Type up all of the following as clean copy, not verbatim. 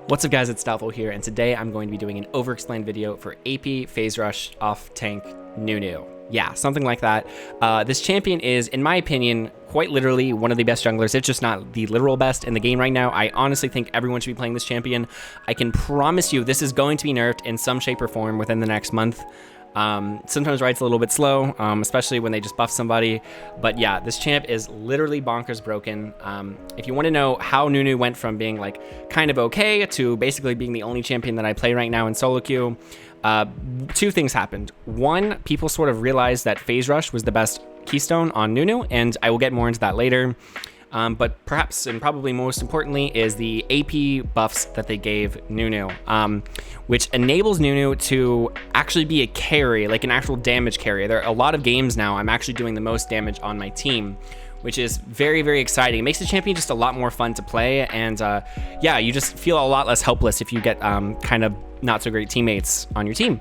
What's up guys, it's Doubtfull here, and today I'm going to be doing an overexplained video for AP Phase Rush off tank Nunu. Yeah, something like that. This champion is, in my opinion, quite literally one of the best junglers. It's just not the literal best in the game right now. I honestly think everyone should be playing this champion. I can promise you this is going to be nerfed in some shape or form within the next month. Sometimes Right's a little bit slow, especially when they just buff somebody. But yeah, this champ is literally bonkers broken. If you want to know how Nunu went from being like kind of okay to basically being the only champion that I play right now in solo queue, two things happened. One, people sort of realized that Phase Rush was the best keystone on Nunu, and I will get more into that later. But perhaps and probably most importantly is the AP buffs that they gave Nunu, which enables Nunu to actually be a carry, like an actual damage carry. There are a lot of games now I'm actually doing the most damage on my team, which is very, very exciting. It makes the champion just a lot more fun to play, and yeah, you just feel a lot less helpless if you get kind of not so great teammates on your team.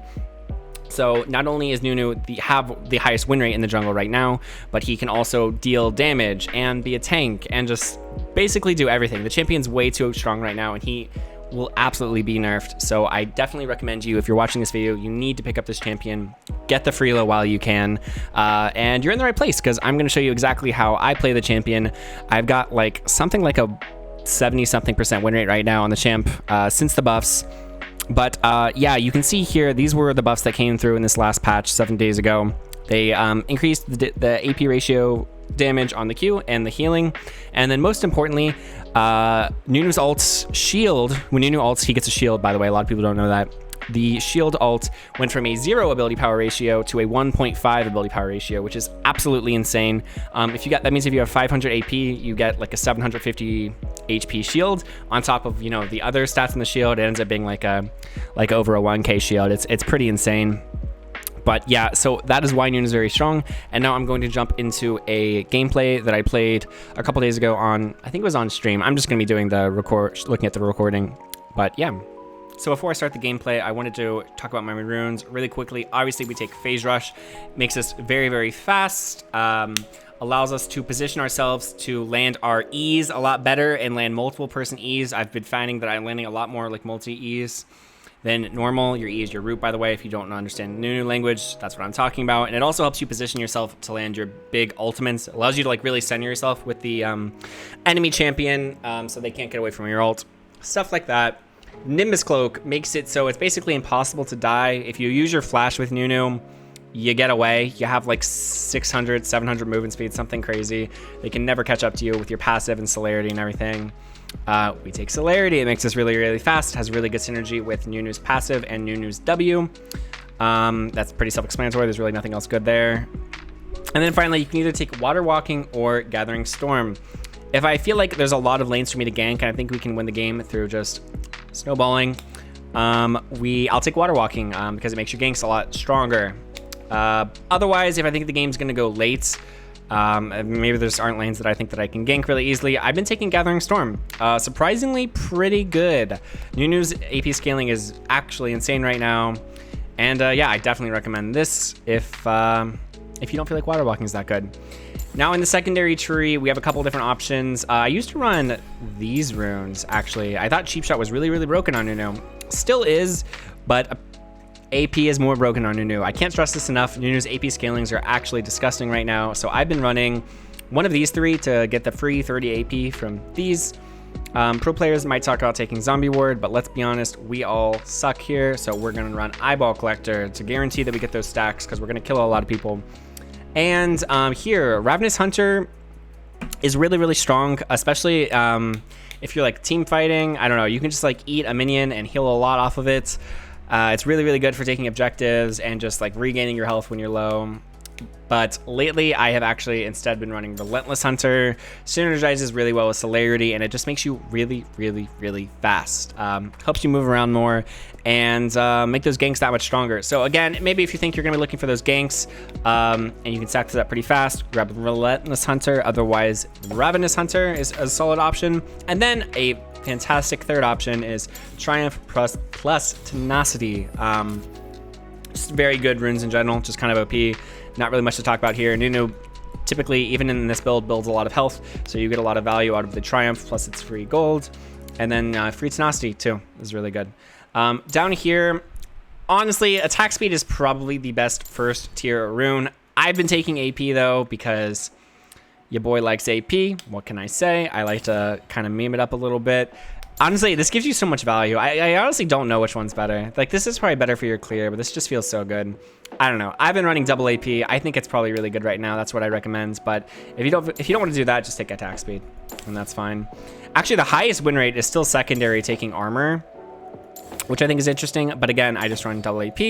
So not only is Nunu have the highest win rate in the jungle right now, but he can also deal damage and be a tank and just basically do everything. The champion's way too strong right now, and he will absolutely be nerfed. So I definitely recommend you, if you're watching this video, you need to pick up this champion, get the free low while you can, and you're in the right place because I'm going to show you exactly how I play the champion. I've got like something like a 70-something% win rate right now on the champ since the buffs. But yeah, you can see here, these were the buffs that came through in this last patch 7 days ago. They increased the AP ratio damage on the Q and the healing. And then most importantly, Nunu's ult's shield, when Nunu ults, he gets a shield, by the way. A lot of people don't know that. The shield ult went from a 0 ability power ratio to a 1.5 ability power ratio, which is absolutely insane. That means if you have 500 AP, you get like a 750 HP shield on top of, you know, the other stats in the shield. It ends up being like over a 1k shield. It's pretty insane. But yeah, so that is why Nunu is very strong. And now I'm going to jump into a gameplay that I played a couple days ago on, I think it was on stream. I'm just going to be doing looking at the recording. But yeah. So before I start the gameplay, I wanted to talk about my runes really quickly. Obviously, we take Phase Rush, makes us very, very fast, allows us to position ourselves to land our E's a lot better and land multiple person E's. I've been finding that I'm landing a lot more like multi-E's than normal. Your E is your root, by the way. If you don't understand Nunu language, that's what I'm talking about. And it also helps you position yourself to land your big ultimates. It allows you to like really center yourself with the enemy champion so they can't get away from your ult. Stuff like that. Nimbus Cloak makes it so it's basically impossible to die. If you use your flash with Nunu, you get away. You have like 600, 700 movement speed, something crazy. They can never catch up to you with your passive and celerity and everything. We take celerity. It makes us really, really fast. It has really good synergy with Nunu's passive and Nunu's W. That's pretty self-explanatory. There's really nothing else good there. And then finally, you can either take Water Walking or Gathering Storm. If I feel like there's a lot of lanes for me to gank, and I think we can win the game through just snowballing, I'll take Water Walking because it makes your ganks a lot stronger. Otherwise, if I think the game's going to go late, maybe there just aren't lanes that I think that I can gank really easily, I've been taking Gathering Storm. Surprisingly pretty good. Nunu's AP scaling is actually insane right now. And yeah, I definitely recommend this if you don't feel like Water Walking is that good. Now in the secondary tree, we have a couple different options. I used to run these runes, actually. I thought Cheap Shot was really, really broken on Nunu. Still is, but AP is more broken on Nunu. I can't stress this enough. Nunu's AP scalings are actually disgusting right now. So I've been running one of these three to get the free 30 AP from these. Pro players might talk about taking Zombie Ward, but let's be honest, we all suck here. So we're gonna run Eyeball Collector to guarantee that we get those stacks because we're gonna kill a lot of people. And here, Relentless Hunter is really, really strong, especially if you're like team fighting. I don't know, you can just like eat a minion and heal a lot off of it. It's really, really good for taking objectives and just like regaining your health when you're low. But lately, I have actually instead been running Relentless Hunter. Synergizes really well with celerity, and it just makes you really, really, really fast. Helps you move around more and make those ganks that much stronger. So again, maybe if you think you're going to be looking for those ganks and you can stack that pretty fast, grab Relentless Hunter. Otherwise, Ravenous Hunter is a solid option. And then a fantastic third option is Triumph plus Tenacity. Just very good runes in general, just kind of OP. Not really much to talk about here. Nunu typically, even in this build, builds a lot of health, so you get a lot of value out of the Triumph, plus it's free gold. And then Free Tenacity, too, is really good. Down here, honestly, attack speed is probably the best first tier rune. I've been taking AP, though, because your boy likes AP. What can I say? I like to kind of meme it up a little bit. Honestly, this gives you so much value. I honestly don't know which one's better. Like, this is probably better for your clear, but this just feels so good. I don't know. I've been running double AP. I think it's probably really good right now. That's what I recommend. But if you don't want to do that, just take attack speed, and that's fine. Actually, the highest win rate is still secondary taking armor, which I think is interesting. But again, I just run double AP.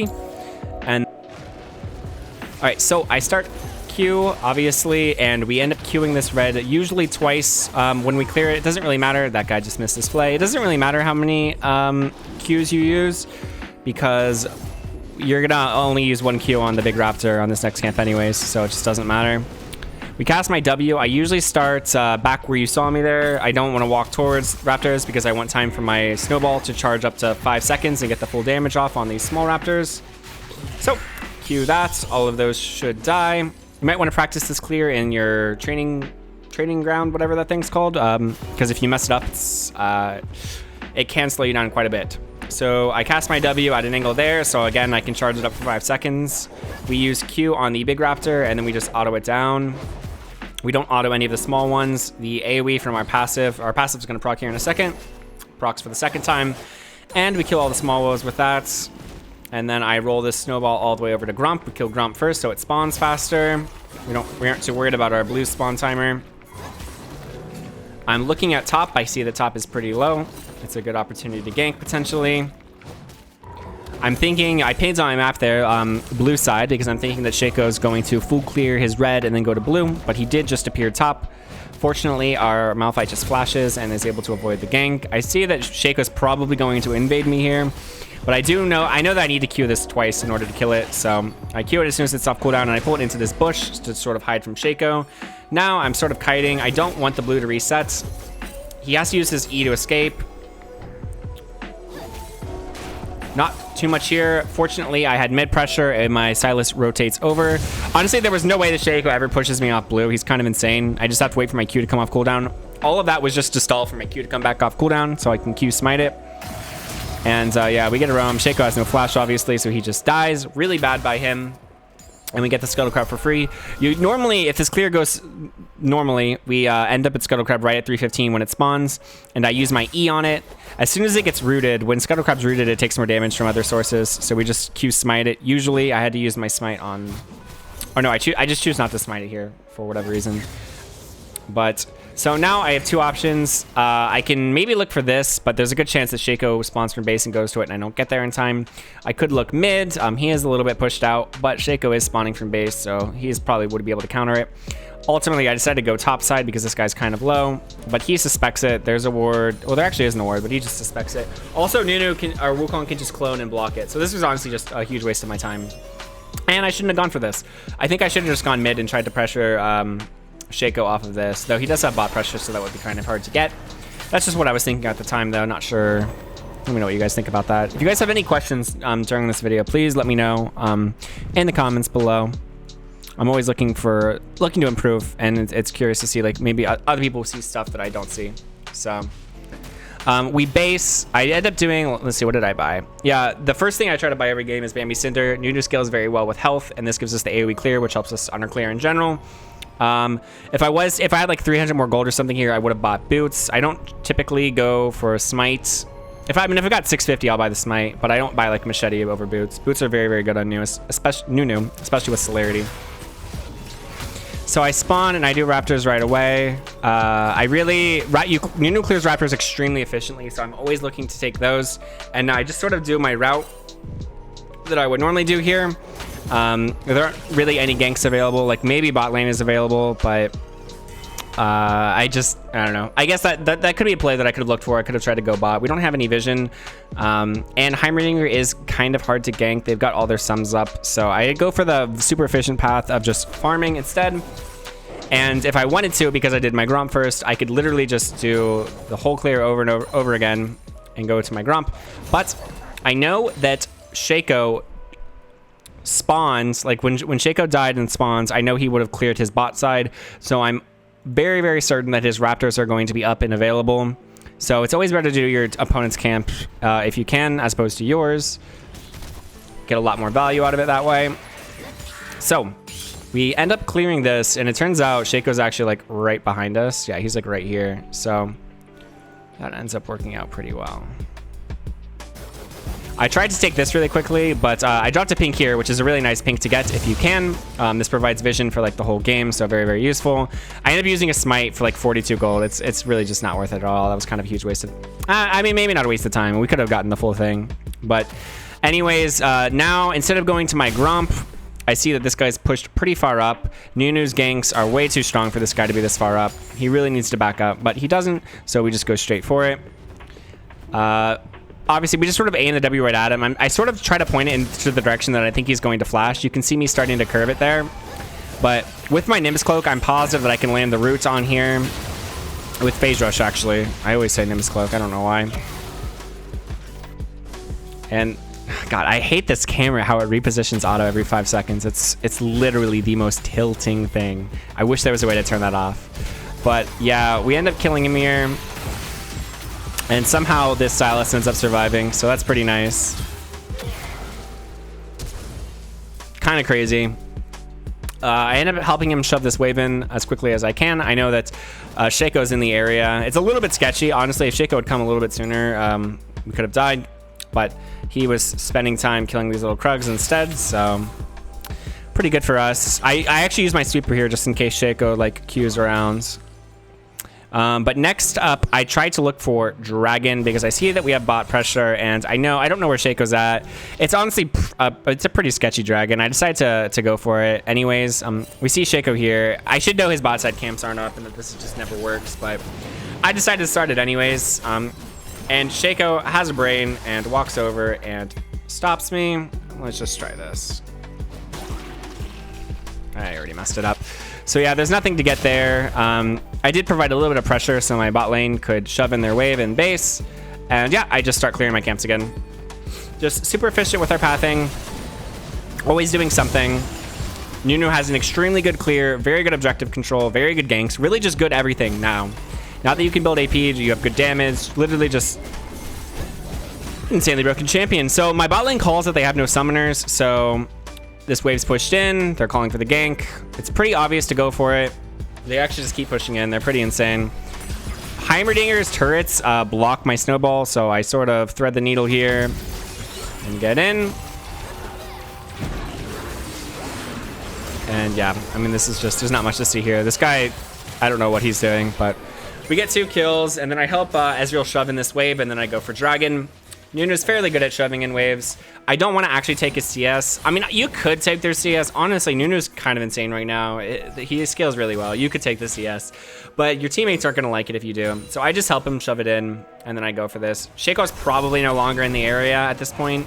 And all right, so I start Q, obviously, and we end up queuing this red usually twice. When we clear it, it doesn't really matter. That guy just missed his play. It doesn't really matter how many Qs you use, because you're gonna only use one Q on the big raptor on this next camp anyways, so it just doesn't matter. We cast my W. I usually start back where you saw me there. I don't want to walk towards raptors because I want time for my snowball to charge up to 5 seconds and get the full damage off on these small raptors. So Q that. All of those should die. You might want to practice this clear in your training ground, whatever that thing's called, because if you mess it up, it can slow you down quite a bit. So I cast my W at an angle there, so again, I can charge it up for 5 seconds. We use Q on the big raptor, and then we just auto it down. We don't auto any of the small ones. The AoE from our passive's going to proc here in a second. Procs for the second time, and we kill all the small woes with that. And then I roll this snowball all the way over to Grump. We kill Grump first, so it spawns faster. We aren't too worried about our blue spawn timer. I'm looking at top. I see the top is pretty low. It's a good opportunity to gank potentially. I'm thinking, I painted on my map there, blue side, because I'm thinking that Shaco's going to full clear his red and then go to blue, but he did just appear top. Fortunately, our Malphite just flashes and is able to avoid the gank. I see that Shaco's probably going to invade me here. But I know that I need to Q this twice in order to kill it, so I Q it as soon as it's off cooldown, and I pull it into this bush to sort of hide from Shaco. Now I'm sort of kiting. I don't want the blue to reset. He has to use his E to escape. Not too much here. Fortunately, I had mid pressure, and my Silas rotates over. Honestly, there was no way that Shaco ever pushes me off blue. He's kind of insane. I just have to wait for my Q to come off cooldown. All of that was just to stall for my Q to come back off cooldown, so I can Q smite it. And yeah, we get a roam. Shaco has no flash, obviously, so he just dies. Really bad by him. And we get the Scuttle Crab for free. Normally, if this clear goes normally, we end up at Scuttle Crab right at 315 when it spawns. And I use my E on it. As soon as it gets rooted, when Scuttle Crab's rooted, it takes more damage from other sources. So we just Q smite it. Usually, I had to use my smite on... Or no, I just choose not to smite it here for whatever reason. But... So now I have two options. I can maybe look for this, but there's a good chance that Shaco spawns from base and goes to it, and I don't get there in time. I could look mid. He is a little bit pushed out, but Shaco is spawning from base, so he probably would be able to counter it. Ultimately, I decided to go top side because this guy's kind of low, but he suspects it. There's a ward. Well, there actually isn't a ward, but he just suspects it. Also, Nunu or Wukong can just clone and block it. So this was honestly just a huge waste of my time. And I shouldn't have gone for this. I think I should have just gone mid and tried to pressure... Shaco off of this, though he does have bot pressure, so that would be kind of hard to get. That's just what I was thinking at the time, though. Not sure. Let me know what you guys think about that. If you guys have any questions during this video, please let me know in the comments below. I'm always looking to improve, and it's curious to see like maybe other people see stuff that I don't see. So we base. I end up doing. Let's see, what did I buy? Yeah, the first thing I try to buy every game is Bambi Cinder. Nunu scales very well with health, and this gives us the AoE clear, which helps us under clear in general. If I had like 300 more gold or something here, I would have bought boots. I don't typically go for smites. If I got 650, I'll buy the smite, but I don't buy like machete over boots. Boots are very, very good on Nunu, especially with celerity. So I spawn and I do raptors right away. Nunu clears raptors extremely efficiently, so I'm always looking to take those. And I just sort of do my route that I would normally do here. There aren't really any ganks available. Like maybe bot lane is available, but I don't know. I guess that could be a play that I could have looked for. I could have tried to go bot. We don't have any vision, and Heimerdinger is kind of hard to gank. They've got all their sums up, so I go for the super efficient path of just farming instead. And if I wanted to, because I did my Grump first, I could literally just do the whole clear over and over again and go to my Grump. But I know that Shaco spawns, like when Shaco died and spawns, I know he would have cleared his bot side, so I'm very, very certain that his raptors are going to be up and available. So it's always better to do your opponent's camp if you can, as opposed to yours. Get a lot more value out of it that way. So we end up clearing this, and it turns out Shaco's actually like right behind us. Yeah, he's like right here. So that ends up working out pretty well. I tried to take this really quickly, but I dropped a pink here, which is a really nice pink to get if you can. This provides vision for like the whole game, so very, very useful. I ended up using a smite for like 42 gold. It's really just not worth it at all. That was kind of a huge waste of... I mean, maybe not a waste of time. We could have gotten the full thing. But anyways, now instead of going to my Gromp, I see that this guy's pushed pretty far up. Nunu's ganks are way too strong for this guy to be this far up. He really needs to back up, but he doesn't, so we just go straight for it. Obviously, we just sort of aim the W right at him. I sort of try to point it into the direction that I think he's going to flash. You can see me starting to curve it there. But with my Nimbus Cloak, I'm positive that I can land the roots on here. With Phase Rush, actually. I always say Nimbus Cloak. I don't know why. And, God, I hate this camera, how it repositions auto every 5 seconds. It's literally the most tilting thing. I wish there was a way to turn that off. But, yeah, we end up killing him here. And somehow this Silas ends up surviving, so that's pretty nice. Kind of crazy. I end up helping him shove this wave in as quickly as I can. I know that Shaco's in the area. It's a little bit sketchy. Honestly, if Shaco had come a little bit sooner, we could have died. But he was spending time killing these little Krugs instead, so pretty good for us. I actually use my sweeper here just in case Shaco like queues around. But next up, I tried to look for Dragon because I see that we have bot pressure, and I don't know where Shaco's at. It's honestly, it's a pretty sketchy Dragon. I decided to go for it anyways. We see Shaco here. I should know his bot side camps aren't up and that this just never works, but I decided to start it anyways. And Shaco has a brain and walks over and stops me. Let's just try this. I already messed it up. So yeah, there's nothing to get there. I did provide a little bit of pressure so my bot lane could shove in their wave and base. And yeah, I just start clearing my camps again. Just super efficient with our pathing. Always doing something. Nunu has an extremely good clear, very good objective control, very good ganks, really just good everything now. Now that you can build AP, you have good damage, literally just insanely broken champion. So my bot lane calls that they have no summoners, so this wave's pushed in, they're calling for the gank. It's pretty obvious to go for it. They actually just keep pushing in, they're pretty insane. Heimerdinger's turrets block my snowball, so I sort of thread the needle here and get in. And yeah, I mean, this is just, there's not much to see here. This guy, I don't know what he's doing, but we get 2 kills, and then I help Ezreal shove in this wave, and then I go for Dragon. Nunu's fairly good at shoving in waves. I don't want to actually take his CS. I mean, you could take their CS. Honestly, Nunu's kind of insane right now. He scales really well. You could take the CS, but your teammates aren't going to like it if you do. So I just help him shove it in, and then I go for this. Shaco's probably no longer in the area at this point,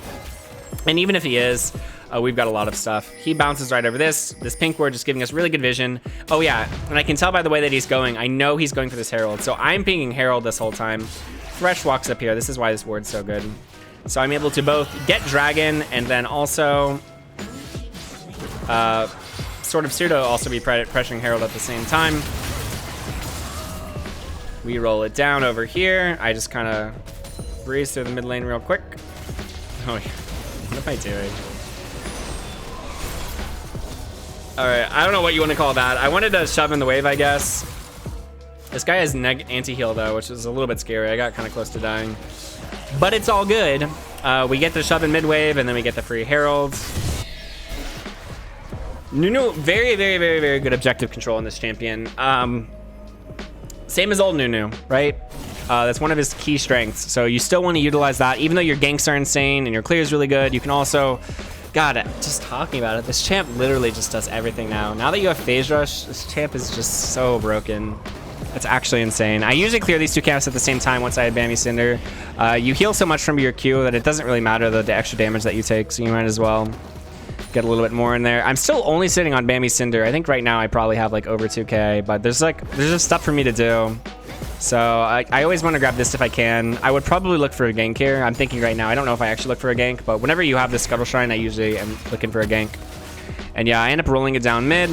and even if he is, we've got a lot of stuff. He bounces right over this pink ward, just giving us really good vision. Oh yeah, and I can tell by the way that he's going. I know he's going for this Herald, so I'm pinging Herald this whole time. Thresh walks up here. This is why this ward's so good. So I'm able to both get Dragon and then also sort of pseudo also be pressuring Herald at the same time. We roll it down over here. I just kind of breeze through the mid lane real quick. Oh yeah, what am I doing? All right, I don't know what you want to call that. I wanted to shove in the wave, I guess. This guy has anti-heal though, which is a little bit scary. I got kind of close to dying. But it's all good. We get the shove in mid-wave, and then we get the free Herald. Nunu, very, very, very, very good objective control in this champion. Same as old Nunu, right? That's one of his key strengths. So you still want to utilize that. Even though your ganks are insane and your clear is really good, you can also... God, just talking about it, this champ literally just does everything now. Now that you have Phase Rush, this champ is just so broken. That's actually insane. I usually clear these 2 camps at the same time once I have Bambi Cinder. You heal so much from your Q that it doesn't really matter the extra damage that you take, so you might as well get a little bit more in there. I'm still only sitting on Bambi Cinder. I think right now I probably have like over 2k, but there's just stuff for me to do. So I always want to grab this if I can. I would probably look for a gank here. I'm thinking right now, I don't know if I actually look for a gank, but whenever you have this Scuttle Shrine, I usually am looking for a gank. And yeah, I end up rolling it down mid.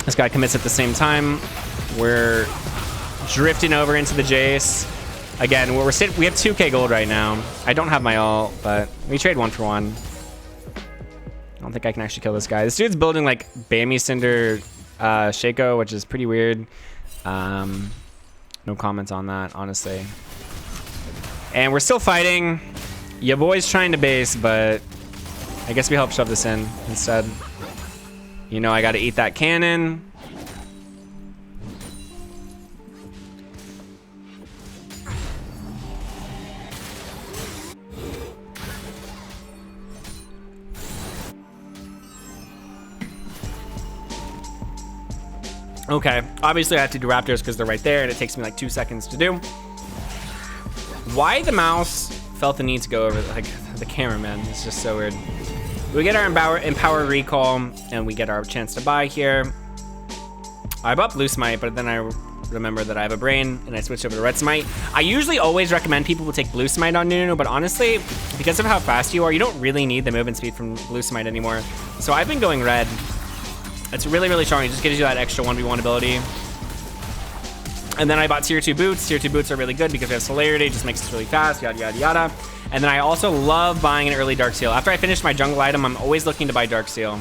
This guy commits at the same time. We're drifting over into the Jace. Again, we have 2k gold right now. I don't have my ult, but we trade 1 for 1. I don't think I can actually kill this guy. This dude's building like Bammy Cinder Shaco, which is pretty weird. No comments on that, honestly. And we're still fighting. Your boy's trying to base, but I guess we help shove this in instead. You know, I gotta eat that cannon. Okay, obviously I have to do raptors because they're right there and it takes me like 2 seconds to do. Why the mouse felt the need to go over like the cameraman? It's just so weird. We get our empower recall and we get our chance to buy here. I bought blue smite, but then I remember that I have a brain and I switched over to red smite. I usually always recommend people to take blue smite on Nunu, but honestly, because of how fast you are, you don't really need the movement speed from blue smite anymore. So I've been going red. It's really, really strong. It just gives you that extra 1v1 ability. And then I bought tier 2 boots. Tier 2 boots are really good because we have celerity. It just makes us really fast, yada, yada, yada. And then I also love buying an early Dark Seal. After I finish my jungle item, I'm always looking to buy Dark Seal.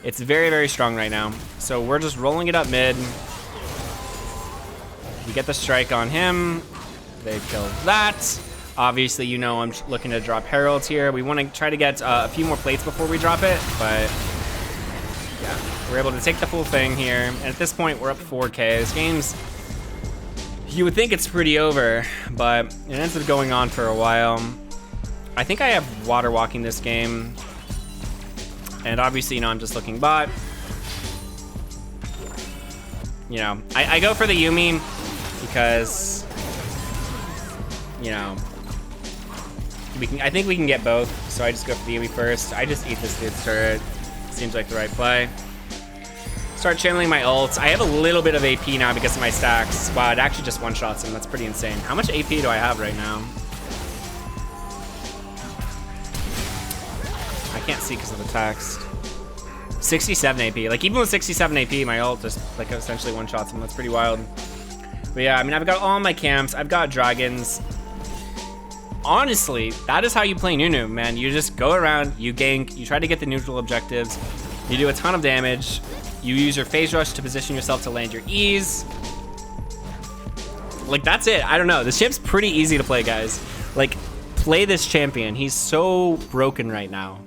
It's very, very strong right now. So we're just rolling it up mid. We get the strike on him. They kill that. Obviously, you know I'm looking to drop Heralds here. We want to try to get a few more plates before we drop it, but yeah. We're able to take the full thing here, and at this point, we're up 4k. This game's, you would think it's pretty over, but it ends up going on for a while. I think I have water walking this game, and obviously, you know, I'm just looking bot. You know, I go for the Yumi because, you know, I think we can get both, so I just go for the Yumi first. I just eat this dude's turret. Seems like the right play. Start channeling my ults. I have a little bit of AP now because of my stacks. Wow, it actually just one-shots him. That's pretty insane. How much AP do I have right now? I can't see because of the text. 67 AP. Like, even with 67 AP, my ult just, like, essentially one-shots him. That's pretty wild. But yeah, I mean, I've got all my camps. I've got dragons. Honestly, that is how you play Nunu, man. You just go around, you gank, you try to get the neutral objectives, you do a ton of damage, you use your phase rush to position yourself to land your E's. Like, that's it. I don't know. This champ's pretty easy to play, guys. Like, play this champion. He's so broken right now.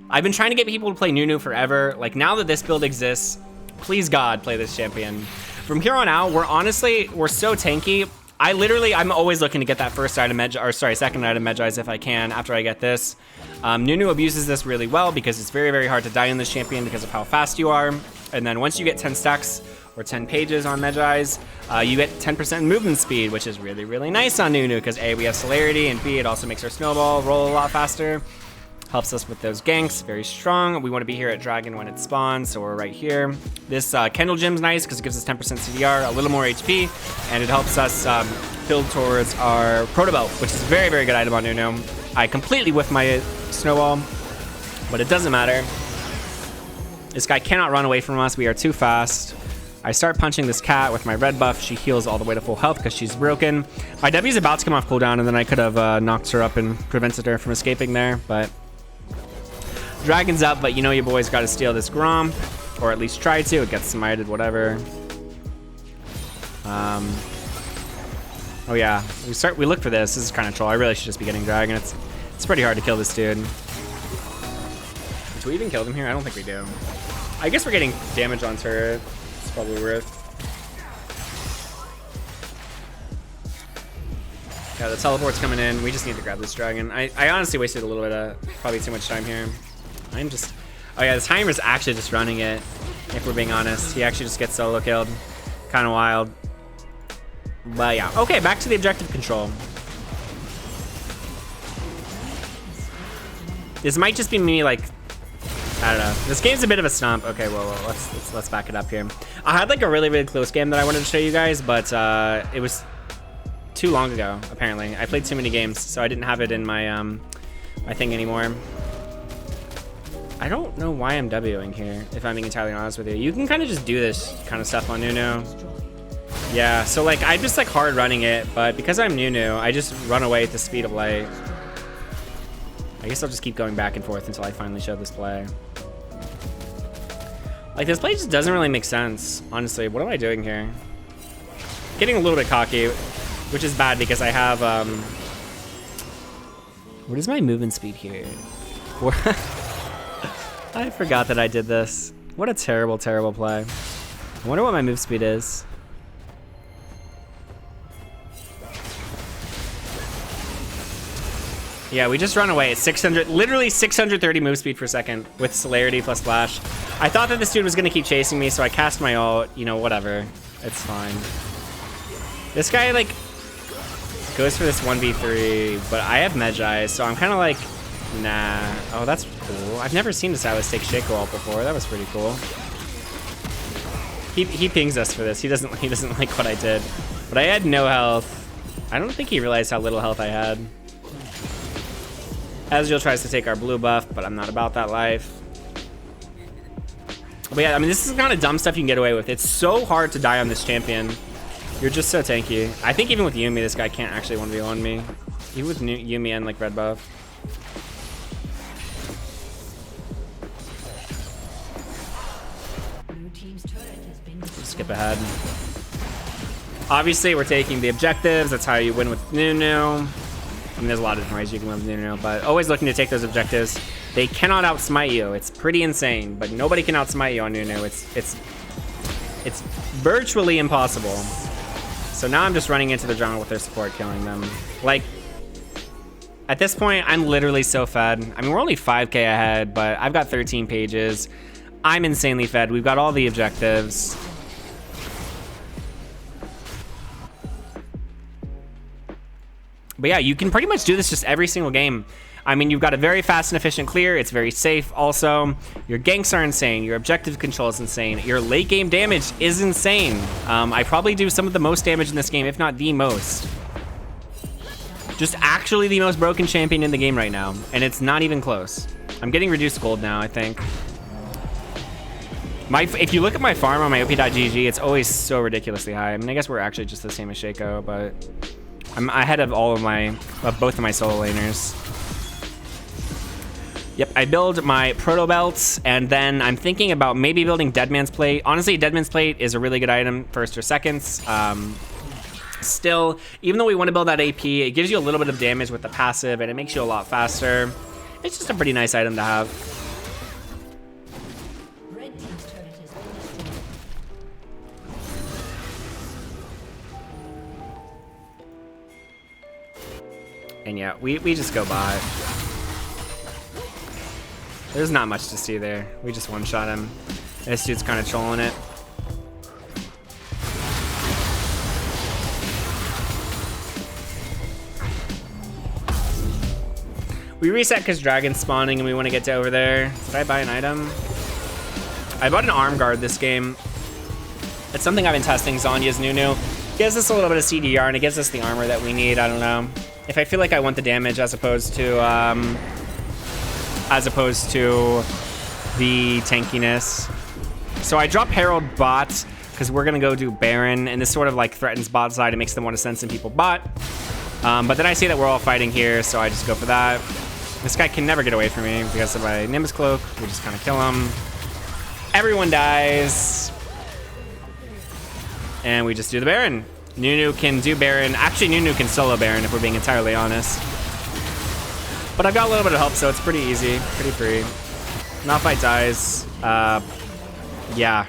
I've been trying to get people to play Nunu forever. Like, now that this build exists, please God, play this champion. From here on out, we're so tanky. I'm always looking to get that second item Medjai's if I can after I get this. Nunu abuses this really well because it's very, very hard to die in this champion because of how fast you are. And then once you get 10 stacks or 10 pages on Medjai's, you get 10% movement speed, which is really, really nice on Nunu because A, we have celerity, and B, it also makes our snowball roll a lot faster. Helps us with those ganks, very strong. We want to be here at Dragon when it spawns, so we're right here. This Kendall Gem's nice because it gives us 10% CDR, a little more HP, and it helps us build towards our Proto Belt, which is a very, very good item on Nunu. I completely whiffed my snowball, but it doesn't matter. This guy cannot run away from us. We are too fast. I start punching this cat with my red buff. She heals all the way to full health because she's broken. My W's about to come off cooldown, and then I could have knocked her up and prevented her from escaping there, but Dragon's up, but you know your boy's got to steal this Grom, or at least try to. It gets smited, whatever. Oh yeah, we look for this. This is kind of troll. I really should just be getting Dragon. It's pretty hard to kill this dude. Do we even kill him here? I don't think we do. I guess we're getting damage on turret. It's probably worth. Yeah, the teleport's coming in. We just need to grab this Dragon. I honestly wasted a little bit of probably too much time here. Oh yeah, the timer's actually just running it, if we're being honest. He actually just gets solo killed. Kind of wild. But yeah, okay, back to the objective control. This might just be me, like, I don't know. This game's a bit of a stomp. Okay, well, let's back it up here. I had like a really, really close game that I wanted to show you guys, but it was too long ago, apparently. I played too many games, so I didn't have it in my my thing anymore. I don't know why I'm Wing here, if I'm being entirely honest with you. You can kind of just do this kind of stuff on Nunu. Yeah, so like I'm just like hard running it, but because I'm Nunu, I just run away at the speed of light. I guess I'll just keep going back and forth until I finally show this play. Like this play just doesn't really make sense, honestly. What am I doing here? Getting a little bit cocky, which is bad because I have what is my movement speed here? I forgot that I did this. What a terrible, terrible play. I wonder what my move speed is. Yeah, we just run away at 600, literally 630 move speed per second with celerity plus flash. I thought that this dude was gonna keep chasing me, so I cast my ult, you know, whatever. It's fine. This guy, like, goes for this 1v3, but I have Magi, so I'm kind of like, nah. Oh, that's cool. I've never seen this Silas take Shaco ult before. That was pretty cool. He pings us for this. He doesn't like what I did. But I had no health. I don't think he realized how little health I had. Ezreal tries to take our blue buff, but I'm not about that life. But yeah, I mean, this is the kind of dumb stuff you can get away with. It's so hard to die on this champion. You're just so tanky. I think even with Yuumi, this guy can't actually 1v1 me. Even with Yuumi and like red buff. Skip ahead. Obviously, we're taking the objectives. That's how you win with Nunu. I mean, there's a lot of different ways you can win with Nunu, but always looking to take those objectives. They cannot outsmite you. It's pretty insane, but nobody can outsmite you on Nunu. It's virtually impossible. So now I'm just running into the jungle with their support, killing them. Like, at this point, I'm literally so fed. I mean, we're only 5k ahead, but I've got 13 pages. I'm insanely fed. We've got all the objectives. But yeah, you can pretty much do this just every single game. I mean, you've got a very fast and efficient clear. It's very safe also. Your ganks are insane. Your objective control is insane. Your late game damage is insane. I probably do some of the most damage in this game, if not the most. Just actually the most broken champion in the game right now. And it's not even close. I'm getting reduced gold now, I think. If you look at my farm on my op.gg, it's always so ridiculously high. I mean, I guess we're actually just the same as Shaco, but I'm ahead of both of my solo laners. Yep, I build my proto belts, and then I'm thinking about maybe building Deadman's Plate. Honestly, Deadman's Plate is a really good item, first or seconds. Still, even though we want to build that AP, it gives you a little bit of damage with the passive, and it makes you a lot faster. It's just a pretty nice item to have. And yeah, we just go by. There's not much to see there. We just one-shot him. This dude's kind of trolling it. We reset because dragon's spawning and we want to get to over there. Did I buy an item? I bought an arm guard this game. It's something I've been testing. Zhonya's Nunu. Gives us a little bit of CDR and it gives us the armor that we need. I don't know. If I feel like I want the damage as opposed to the tankiness. So I drop Herald bot because we're gonna go do Baron, and this sort of like threatens bot side. It makes them want to send some people bot. But then I see that we're all fighting here, so I just go for that. This guy can never get away from me because of my Nimbus Cloak. We just kind of kill him. Everyone dies. And we just do the Baron. Nunu can do Baron. Actually, Nunu can solo Baron if we're being entirely honest. But I've got a little bit of help, so it's pretty easy, pretty free. Malphite dies. Yeah.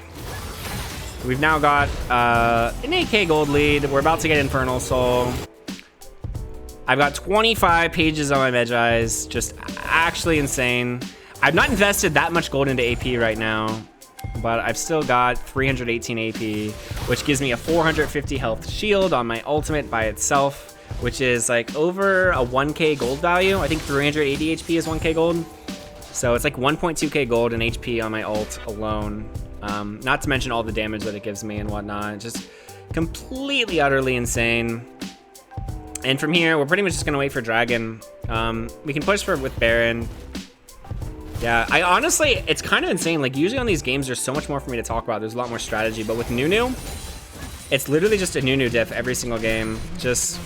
We've now got an 8k gold lead. We're about to get Infernal Soul. I've got 25 pages on my Magi's. Just actually insane. I've not invested that much gold into AP right now, but I've still got 318 AP, which gives me a 450 health shield on my ultimate by itself, which is like over a 1k gold value. I think 380 HP is 1k gold. So it's like 1.2k gold and HP on my ult alone. Not to mention all the damage that it gives me and whatnot. Just completely, utterly insane. And from here, we're pretty much just gonna wait for Dragon. We can push with Baron. Yeah, I honestly, it's kind of insane. Like usually on these games, there's so much more for me to talk about. There's a lot more strategy, but with Nunu, It's literally just a Nunu diff every single game. Just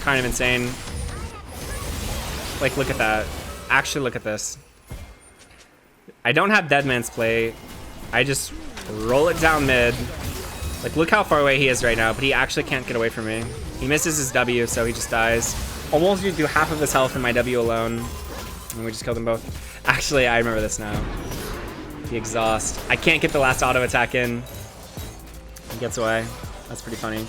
kind of insane. Like, look at that. Actually, look at this. I don't have Deadman's play. I just roll it down mid. Like, look how far away he is right now, but he actually can't get away from me. He misses his W, so he just dies. Almost do half of his health in my W alone. And we just killed them both. Actually, I remember this now. The exhaust. I can't get the last auto attack in. He gets away. That's pretty funny.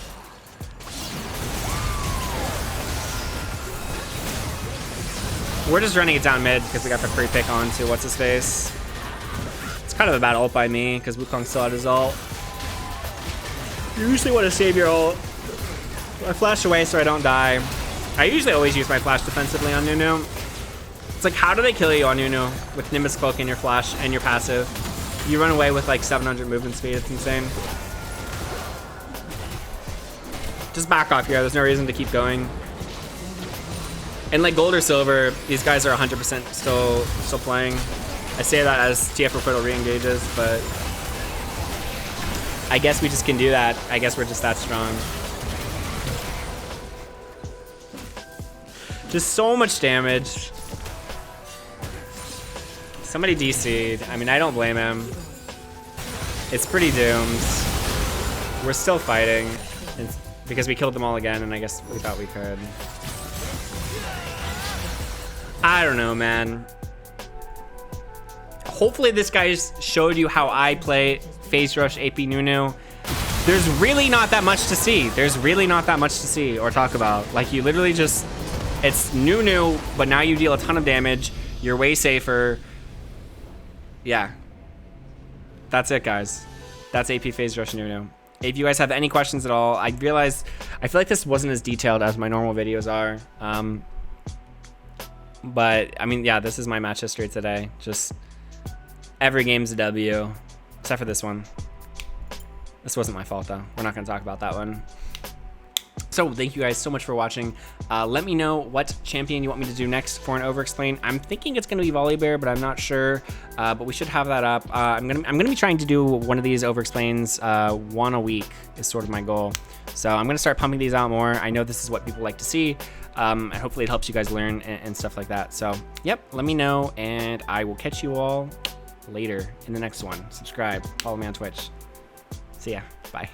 We're just running it down mid because we got the free pick on to what's his face. It's kind of a bad ult by me because Wukong still had his ult. You usually want to save your ult. I flash away so I don't die. I usually always use my flash defensively on Nunu. It's like, how do they kill you on Nunu with Nimbus Cloak and your flash and your passive? You run away with like 700 movement speed. It's insane. Just back off here. There's no reason to keep going. And like gold or silver, these guys are 100% still playing. I say that as TF Requital re-engages, but I guess we just can do that. I guess we're just that strong. Just so much damage. Somebody DC'd. I mean, I don't blame him. It's pretty doomed. We're still fighting. It's because we killed them all again, and I guess we thought we could. I don't know, man. Hopefully this guy showed you how I play Phase Rush AP Nunu. There's really not that much to see. There's really not that much to see or talk about. Like, you literally just... It's Nunu, but now you deal a ton of damage. You're way safer. Yeah. That's it, guys. That's AP Phase Rush Nunu. If you guys have any questions at all, I feel like this wasn't as detailed as my normal videos are. But, I mean, yeah, this is my match history today. Just every game's a W, except for this one. This wasn't my fault, though. We're not going to talk about that one. So, thank you guys so much for watching. Let me know what champion you want me to do next for an over-explain. I'm thinking it's going to be Volibear, but I'm not sure. But we should have that up. I'm gonna be trying to do one of these over-explains one a week is sort of my goal. So I'm going to start pumping these out more. I know this is what people like to see. And hopefully it helps you guys learn and stuff like that. So, yep, let me know, and I will catch you all later in the next one. Subscribe, follow me on Twitch. See ya, bye.